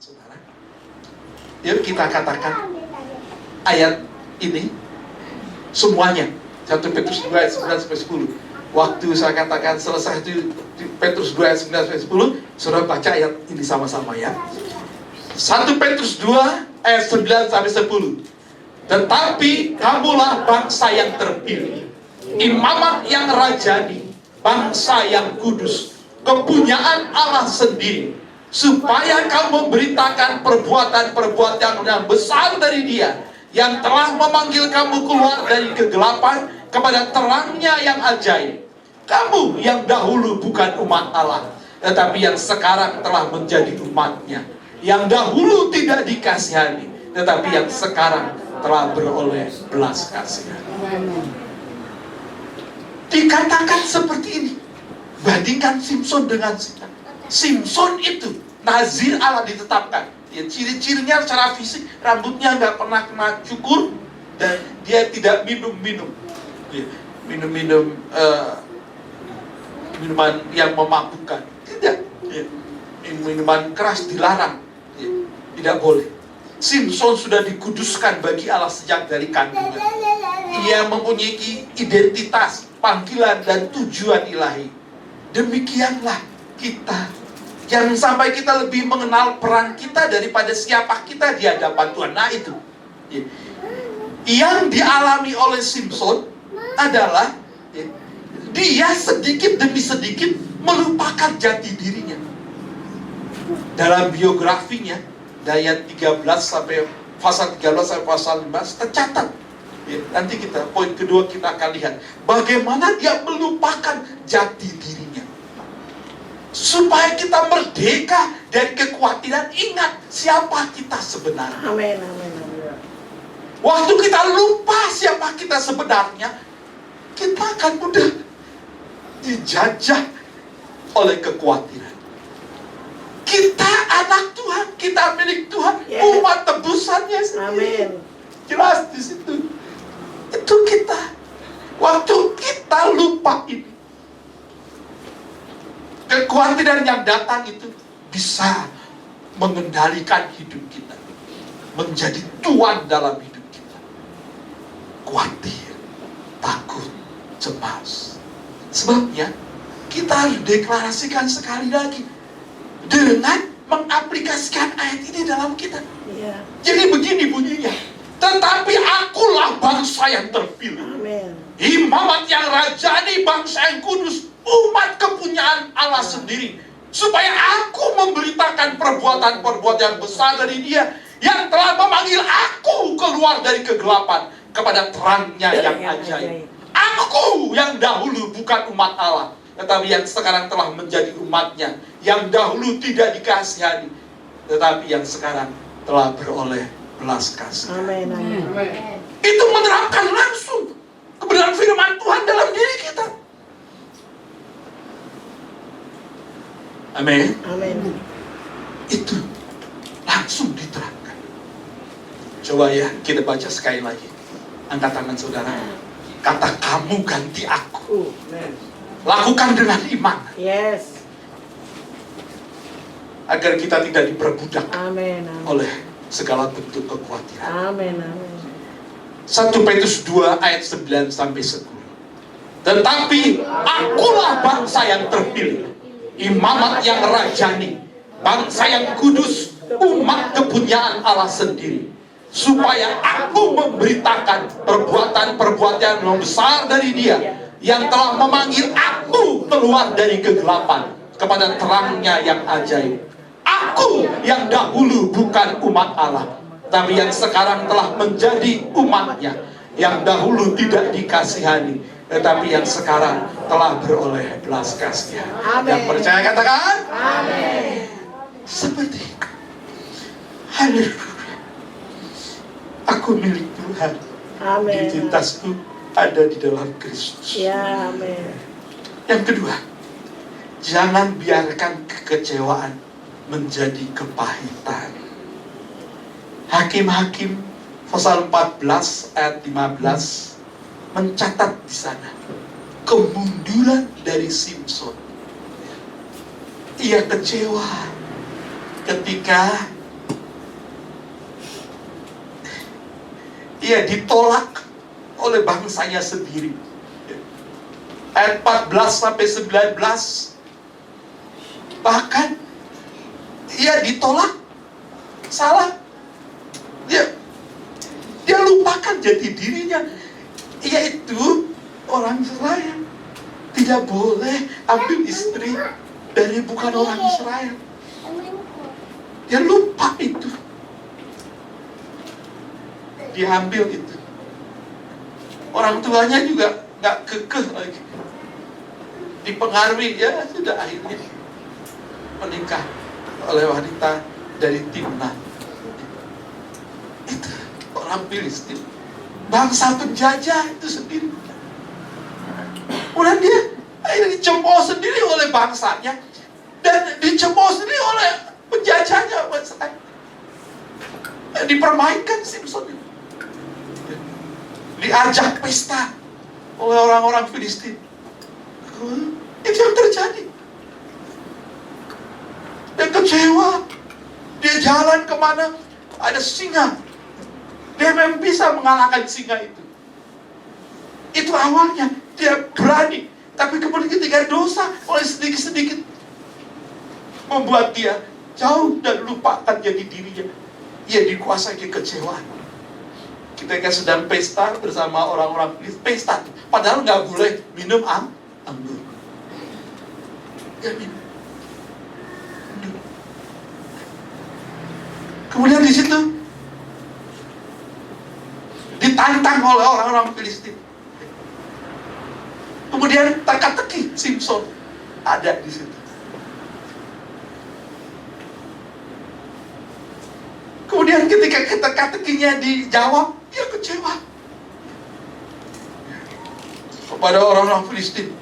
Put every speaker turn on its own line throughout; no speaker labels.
saudara. Yuk kita katakan ayat ini semuanya. 1 Petrus 2 ayat 9 sampai 10. Waktu saya katakan selesai itu Petrus 2 ayat 9 sampai 10, saudara baca ayat ini sama-sama ya. 1 Petrus 2 ayat 9 sampai 10. Tetapi kamulah bangsa yang terpilih, imamat yang rajani, bangsa yang kudus, kepunyaan Allah sendiri, supaya kamu memberitakan perbuatan-perbuatan yang besar dari Dia, yang telah memanggil kamu keluar dari kegelapan kepada terangnya yang ajaib. Kamu yang dahulu bukan umat Allah, tetapi yang sekarang telah menjadi umat-Nya, yang dahulu tidak dikasihani, tetapi yang sekarang telah beroleh belas kasihan. Dikatakan seperti ini. Bandingkan Simson dengan Sita. Simson itu nazir Allah ditetapkan. Ya, ciri-cirinya secara fisik, rambutnya nggak pernah kena cukur, dan dia tidak minum-minum. Ya, minum-minum minuman yang memabukkan. Tidak. Ya, minuman keras dilarang. Ya, tidak boleh. Simson sudah dikuduskan bagi Allah sejak dari kandungan. Ia mempunyai identitas, panggilan, dan tujuan ilahi. Demikianlah kita. Jangan sampai kita lebih mengenal peran kita daripada siapa kita di hadapan Tuhan. Nah itu. Yang dialami oleh Simson adalah dia sedikit demi sedikit melupakan jati dirinya. Dalam biografinya, dari ayat 13 sampai pasal 13 sampai pasal 15 tercatat. Ya, nanti kita poin kedua kita akan lihat bagaimana dia melupakan jati dirinya. Supaya kita merdeka dari kekhawatiran, ingat siapa kita sebenarnya.
Amin, amin, amin.
Waktu kita lupa siapa kita sebenarnya, kita akan mudah dijajah oleh kekhawatiran. Kita anak Tuhan, kita milik Tuhan, umat tebusannya sendiri.
Amin.
Jelas di situ. Itu kita. Waktu kita lupa ini, kekhawatiran yang datang itu bisa mengendalikan hidup kita, menjadi tuan dalam hidup kita. Khawatir, takut, cemas. Sebabnya kita harus deklarasikan sekali lagi dengan mengaplikasikan ayat ini dalam kita.
Ya.
Jadi begini bunyinya. Tetapi akulah bangsa yang terpilih.
Amin.
Imamat yang rajani, bangsa yang kudus, umat kepunyaan Allah sendiri. Supaya aku memberitakan perbuatan-perbuatan yang besar dari Dia, yang telah memanggil aku keluar dari kegelapan kepada terangnya yang ajaib. Aku yang dahulu bukan umat Allah, tetapi yang sekarang telah menjadi umat-Nya, yang dahulu tidak dikasihani, tetapi yang sekarang telah beroleh belas kasihan.
Amin, amin.
Itu menerapkan langsung kebenaran firman Tuhan dalam diri kita. Amin.
Amin.
Itu langsung diterapkan. Coba ya kita baca sekali lagi. Angkat tangan saudara. Kata kamu ganti aku. Lakukan dengan iman.
Yes.
Agar kita tidak diperbudak
Amin, amin.
oleh segala bentuk kekhawatiran.
Amin, amin.
1 Petrus 2 ayat 9 sampai 10. Tetapi akulah bangsa yang terpilih, imamat yang rajani, bangsa yang kudus, umat kepunyaan Allah sendiri, supaya aku memberitakan perbuatan-perbuatan yang besar dari Dia, yang telah memanggil aku keluar dari kegelapan kepada terangnya yang ajaib. Aku yang dahulu bukan umat Allah, tapi yang sekarang telah menjadi umat-Nya, yang dahulu tidak dikasihani, tetapi yang sekarang telah beroleh belas kasihan. Yang percaya katakan
Amin.
seperti itu. Haleluya. Aku milik Tuhan.
Amin.
Identitasku ada di dalam Kristus.
Ya, amin.
Yang kedua, jangan biarkan kekecewaan menjadi kepahitan. Hakim-Hakim pasal 14 ayat 15 mencatat di sana kemunduran dari Simson. Ia kecewa ketika ia ditolak oleh bangsanya sendiri. Ayat 14 sampai 19, bahkan ia ditolak, salah. Dia lupakan jati dirinya, yaitu orang Israel. Tidak boleh ambil istri dari bukan orang Israel. Dia lupa itu. Diambil itu. Orang tuanya juga nggak kekeh lagi. Dipengaruhi, ya sudah akhirnya menikah oleh wanita dari Timnah. Itu orang Filistin, bangsa penjajah itu sendiri. Kemudian dia akhirnya dicemooh sendiri oleh bangsanya dan dicemooh sendiri oleh penjajahnya. Dipermainkan Simson itu. Diajak pesta oleh orang-orang Filistin. Itu yang terjadi. Dia kecewa. Dia jalan kemana, ada singa. Dia memang bisa mengalahkan singa itu. Itu awalnya dia berani, tapi kemudian ketika dosa oleh sedikit-sedikit membuat dia jauh dan lupakan jati dirinya. Ia dikuasai kekecewaan. Ketika sedang pesta bersama orang-orang pesta, padahal nggak boleh minum anggur. Dia minum. Kemudian di situ ditantang oleh orang-orang Filistin. Kemudian teka-teki Simson ada di situ. Kemudian ketika teka-tekinya dijawab, dia kecewa kepada orang-orang Filistin.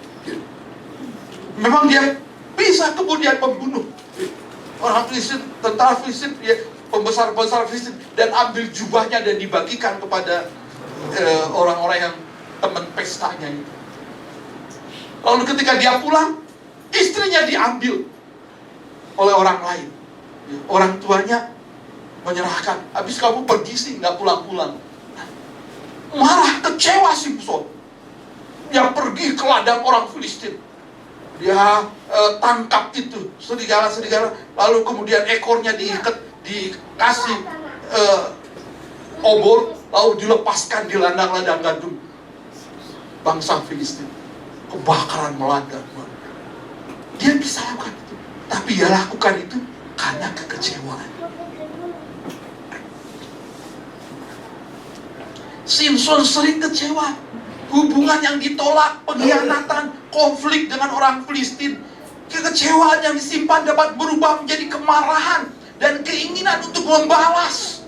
Memang dia bisa kemudian membunuh orang Filistin, tentara Filistin, pembesar-pembesar Filistin, dan ambil jubahnya dan dibagikan kepada orang-orang yang teman pestanya itu. Lalu ketika dia pulang, istrinya diambil oleh orang lain. Orang tuanya menyerahkan, habis kamu pergi sih, nggak pulang-pulang. Marah, kecewa Simson. Dia pergi ke ladang orang Filistin. Dia tangkap itu serigala-serigala, lalu kemudian ekornya diikat, dikasih obor, lalu dilepaskan di ladang-ladang gandum bangsa Filistin. Kebakaran melanda. Dia bisa lakukan itu, tapi dia lakukan itu karena kekecewaan. Simson sering kecewa. Hubungan yang ditolak, pengkhianatan, konflik dengan orang Filistin. Kekecewaan yang disimpan dapat berubah menjadi kemarahan dan keinginan untuk membalas.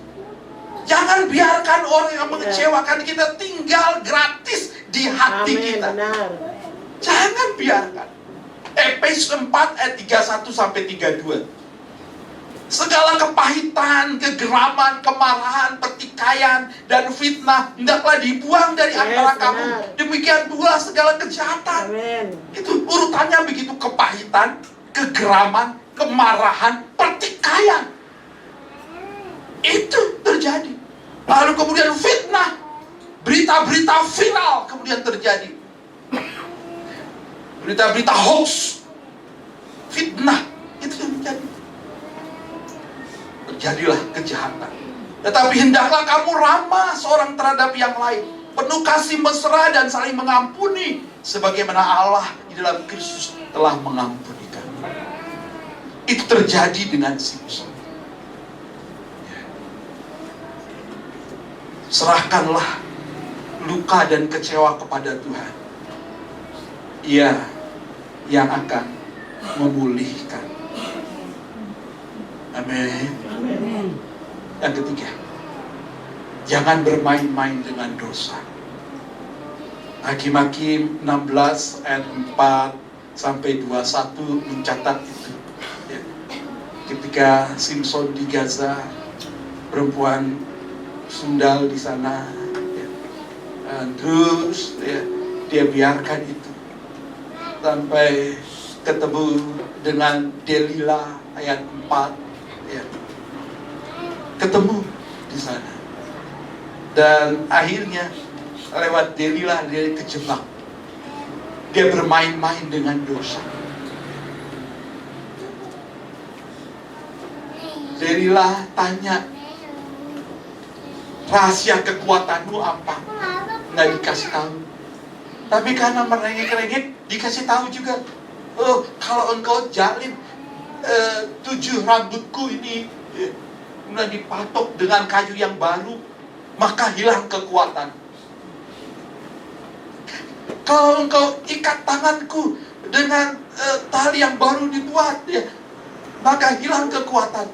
Jangan biarkan orang yang mengecewakan kita tinggal gratis di hati kita.
Benar.
Jangan biarkan. Efesus 4 ayat 31 sampai 32. Segala kepahitan, kegeraman, kemarahan, pertikaian, dan fitnah hendaklah dibuang dari antara kamu. Demikian pula segala kejahatan.
Amin.
Itu urutannya begitu: kepahitan, kegeraman, kemarahan, pertikaian. Itu terjadi. Lalu kemudian fitnah, berita-berita viral kemudian terjadi. Berita-berita hoax, fitnah, itu yang terjadi. Terjadilah kejahatan. Tetapi hendaklah kamu ramah seorang terhadap yang lain, penuh kasih mesra dan saling mengampuni, sebagaimana Allah di dalam Kristus telah mengampuni kamu. Itu terjadi dengan Simson. Serahkanlah luka dan kecewa kepada Tuhan. Ia yang akan memulihkan. Amin. Yang ketiga, jangan bermain-main dengan dosa. Hakim-Hakim 16 ayat 4 sampai 21 mencatat itu. Ya. Ketika Simson di Gaza, perempuan sundal di sana, ya. Dan terus ya, dia biarkan itu sampai ketemu dengan Delila ayat 4. Ya. Ketemu di sana. Dan akhirnya lewat Delilah dia kejebak. Dia bermain-main dengan dosa. Delilah tanya, rahasia kekuatanmu apa? Nggak dikasih tahu. Tapi karena merengek-rengek, dikasih tahu juga. Oh, kalau engkau jalin 7 rambutku ini, kemudian dipatok dengan kayu yang baru, maka hilang kekuatan. Kalau engkau ikat tanganku dengan tali yang baru dibuat, ya, maka hilang kekuatan.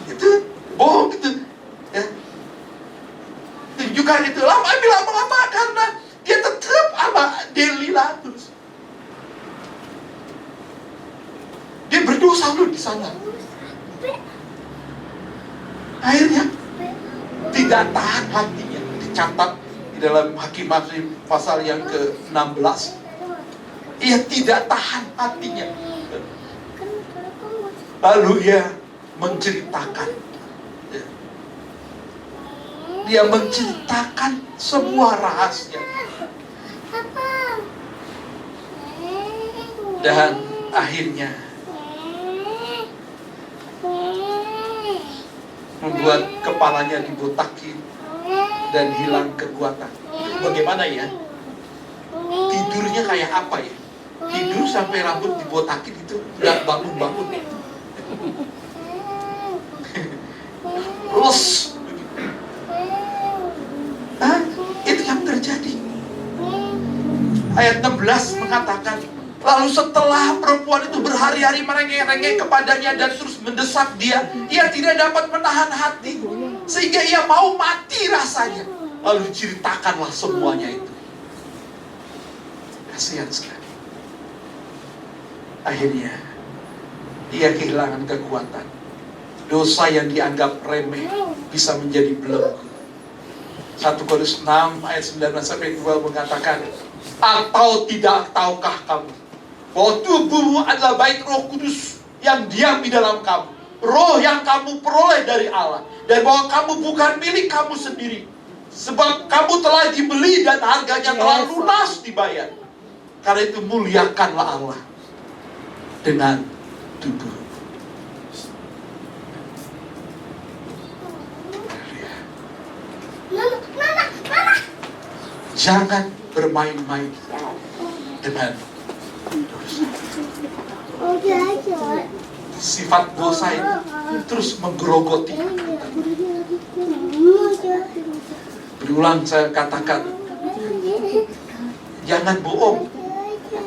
Itu bohong gitu, ya. Tunjukkan itu lama karena dia tetap sama Delilah terus. Dia berdosa loh di sana. Akhirnya tidak tahan hatinya. Dicatat di dalam Hakim-Hakim pasal yang ke-16. Ia tidak tahan hatinya. Lalu ia menceritakan. Dia menceritakan semua rahasia. Dan akhirnya membuat kepalanya dibotakin dan hilang kekuatan. Bagaimana ya? Tidurnya kayak apa ya? Tidur sampai rambut dibotakin itu nggak bangun-bangun ya? Terus itu yang terjadi. Ayat 16 mengatakan, lalu setelah perempuan itu berhari-hari merengek-rengek kepadanya dan terus mendesak dia, ia tidak dapat menahan hati, sehingga ia mau mati rasanya. Lalu diceritakanlah semuanya itu. Kasihan sekali. Akhirnya ia kehilangan kekuatan. Dosa yang dianggap remeh bisa menjadi belenggu. 1 Korintus 6 ayat 19-20 mengatakan, atau tidak tahukah kamu bahwa tubuhmu adalah bait Roh Kudus yang diam di dalam kamu, roh yang kamu peroleh dari Allah, dan bahwa kamu bukan milik kamu sendiri, sebab kamu telah dibeli dan harganya telah lunas dibayar. Karena itu muliakanlah Allah dengan tubuh. Jangan bermain-main dengan dosa. Sifat dosa itu terus menggerogoti. Berulang saya katakan, jangan bohong,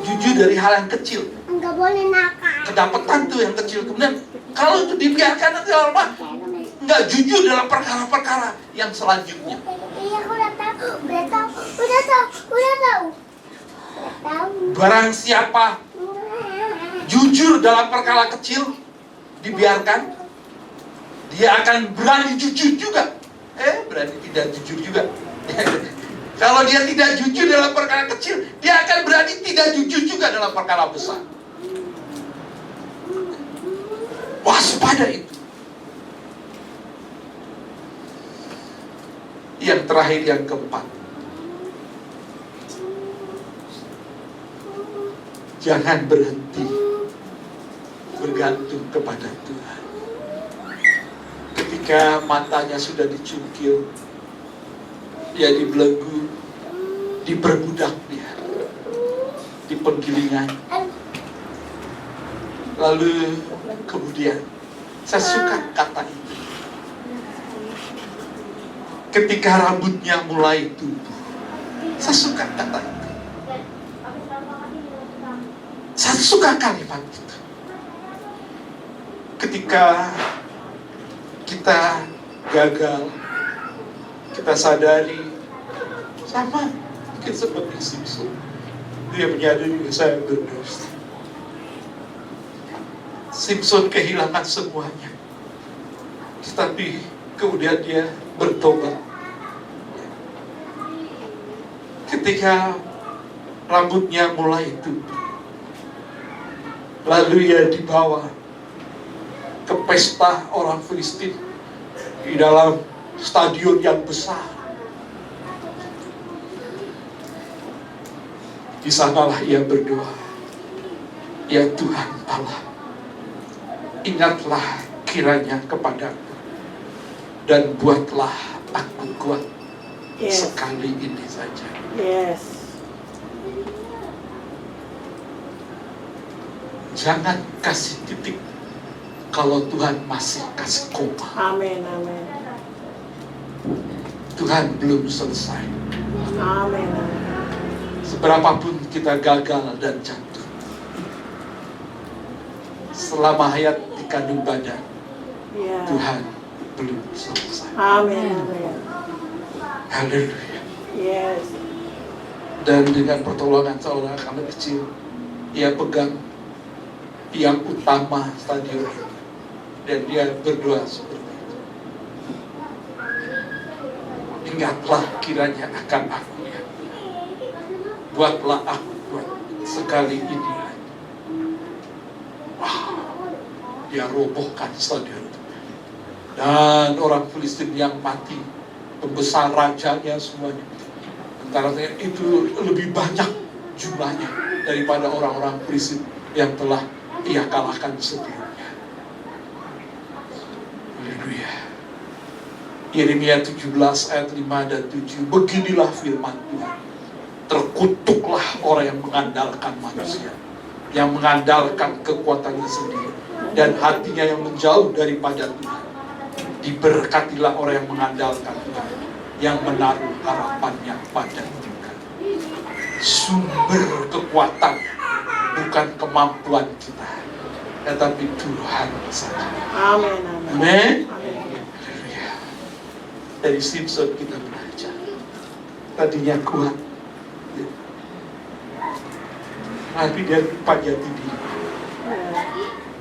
jujur dari hal yang kecil.
Enggak boleh nakal.
Kedapatan tuh yang kecil, kemudian kalau itu dibiarkan nanti lama nggak jujur dalam perkara-perkara yang selanjutnya.
Iya, aku udah tahu.
Barang siapa jujur dalam perkara kecil dibiarkan, dia akan berani jujur juga. Berani tidak jujur juga. Kalau dia tidak jujur dalam perkara kecil, dia akan berani tidak jujur juga dalam perkara besar. Waspada itu. Yang terakhir, yang keempat, jangan berhenti bergantung kepada Tuhan. Ketika matanya sudah dicungkil, dia dibelenggu, diperbudak dia, di penggilingan. Lalu kemudian, saya suka kata itu. Ketika rambutnya mulai tumbuh, saya suka kata itu. Saya suka kalimat itu. Ketika kita gagal, kita sadari, sama mungkin seperti Simpson, dia menyadari saya berdosa. Simpson kehilangan semuanya, tetapi kemudian dia bertobat. Ketika rambutnya mulai tumbuh, lalu ia dibawa ke pesta orang Filistin di dalam stadion yang besar. Di sanalah ia berdoa, ya Tuhan Allah, ingatlah kiranya kepadaku dan buatlah aku kuat sekali ini saja.
Yes.
Jangan kasih titik kalau Tuhan masih kasih koma.
Amin, amin.
Tuhan belum selesai.
Amin, amin.
Seberapapun kita gagal dan jatuh, selama hayat di kandung badan,
Ya.
Tuhan belum selesai.
Amin, amin.
Haleluya.
Yes.
Dan dengan pertolongan seorang anak kecil, ia pegang yang utama stadion itu, dan dia berdoa seperti itu. Ingatlah kiranya akan aku, ya. Buatlah aku kuat sekali ini lagi. Wah, dia robohkan stadion itu. Dan orang Filistin yang mati, pembesar rajanya semuanya, antara itu lebih banyak jumlahnya daripada orang-orang Filistin yang telah ia kalahkan sebelumnya. Haleluya. Yeremia 17 ayat 5 dan 7. Beginilah firman Tuhan. Terkutuklah orang yang mengandalkan manusia, yang mengandalkan kekuatannya sendiri, dan hatinya yang menjauh daripada Tuhan. Diberkatilah orang yang mengandalkan Tuhan, yang menaruh harapannya pada Tuhan. Sumber kekuatan bukan kemampuan kita, tetapi Tuhan saja.
Amin, amin.
Amin.
Amin.
Haleluya. Dari Simpson kita belajar. Tadinya kuat, tapi dia lupa jati diri.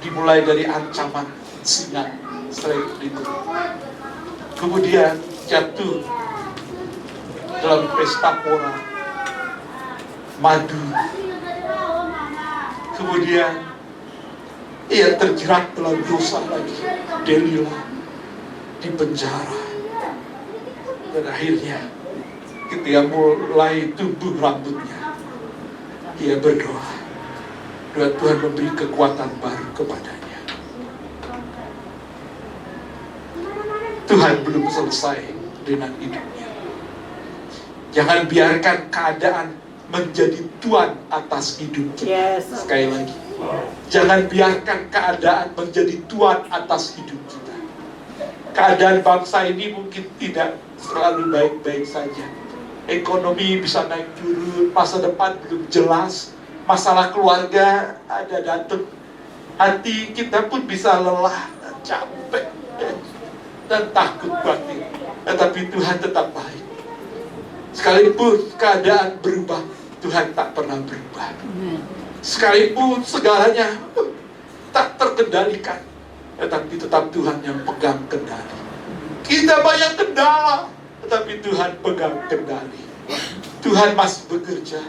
Dimulai dari ancaman singa, setelah itu kemudian jatuh dalam pesta pora madu. Kemudian ia terjerat dalam dosa lagi, Delila di penjara. Dan akhirnya ketika mulai tumbuh rambutnya, ia berdoa, doa Tuhan memberi kekuatan baru kepadanya. Tuhan belum selesai dengan hidupnya. Jangan biarkan keadaan menjadi tuan atas hidup kita.
Yes.
Sekali lagi, jangan biarkan keadaan menjadi tuan atas hidup kita. Keadaan bangsa ini mungkin tidak selalu baik-baik saja. Ekonomi bisa naik turun, masa depan belum jelas, masalah keluarga ada datang. Hati kita pun bisa lelah, capek, dan takut batin. Tetapi Tuhan tetap baik. Sekalipun keadaan berubah, Tuhan tak pernah berubah. Sekalipun segalanya tak terkendalikan, tetapi tetap Tuhan yang pegang kendali. Kita banyak kendala, tetapi Tuhan pegang kendali. Tuhan masih bekerja.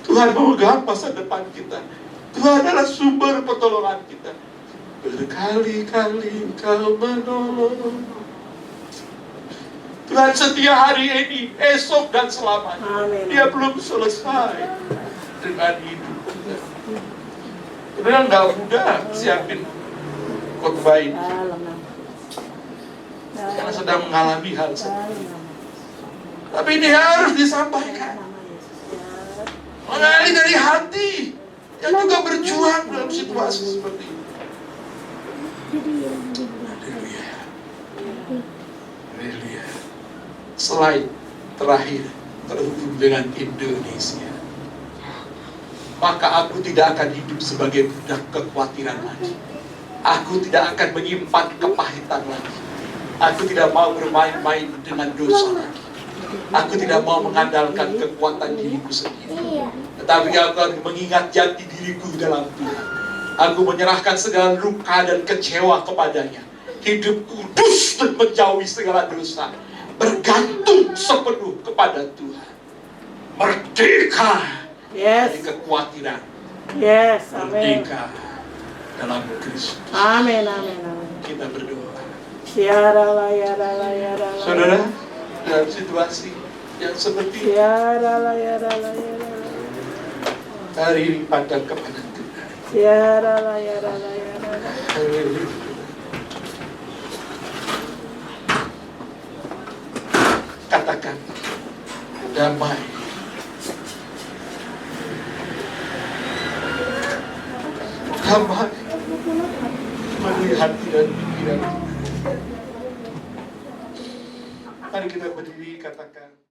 Tuhan memegang masa depan kita. Tuhan adalah sumber pertolongan kita. Berkali-kali Engkau menolong. Tuhan setia hari ini, esok dan selamanya.
Amin.
Dia belum selesai dengan hidup kita. Sebenarnya nggak mudah siapin khotbah ini, karena sedang mengalami hal seperti ini. Tapi ini harus disampaikan, mengalir dari hati yang juga berjuang dalam situasi seperti ini. Haleluya. Haleluya. Slide terakhir terhubung dengan Indonesia. Maka aku tidak akan hidup sebagai budak kekhawatiran lagi. Aku tidak akan menyimpan kepahitan lagi. Aku tidak mau bermain-main dengan dosa lagi. Aku tidak mau mengandalkan kekuatan diriku sendiri. Tetapi aku akan mengingat jati diriku dalam Tuhan. Aku menyerahkan segala luka dan kecewa kepadanya. Hidup kudus dan menjauhi segala dosa. Bergantung sepenuh kepada Tuhan. Merdeka dari kekhawatiran.
Yes, amin.
Merdeka dalam Kristus.
Amin, amin, amin.
Kita berdoa.
Siarala, yarala, yarala.
Saudara, dalam situasi yang seperti ini,
Siarala, yarala, yarala.
Hari ini pandang kepada Tuhan.
Yarala, yarala, yarala.
Haleluya. Katakan damai. Damai memenuhi hati dan pikiran. Mari kita berdiri, katakan.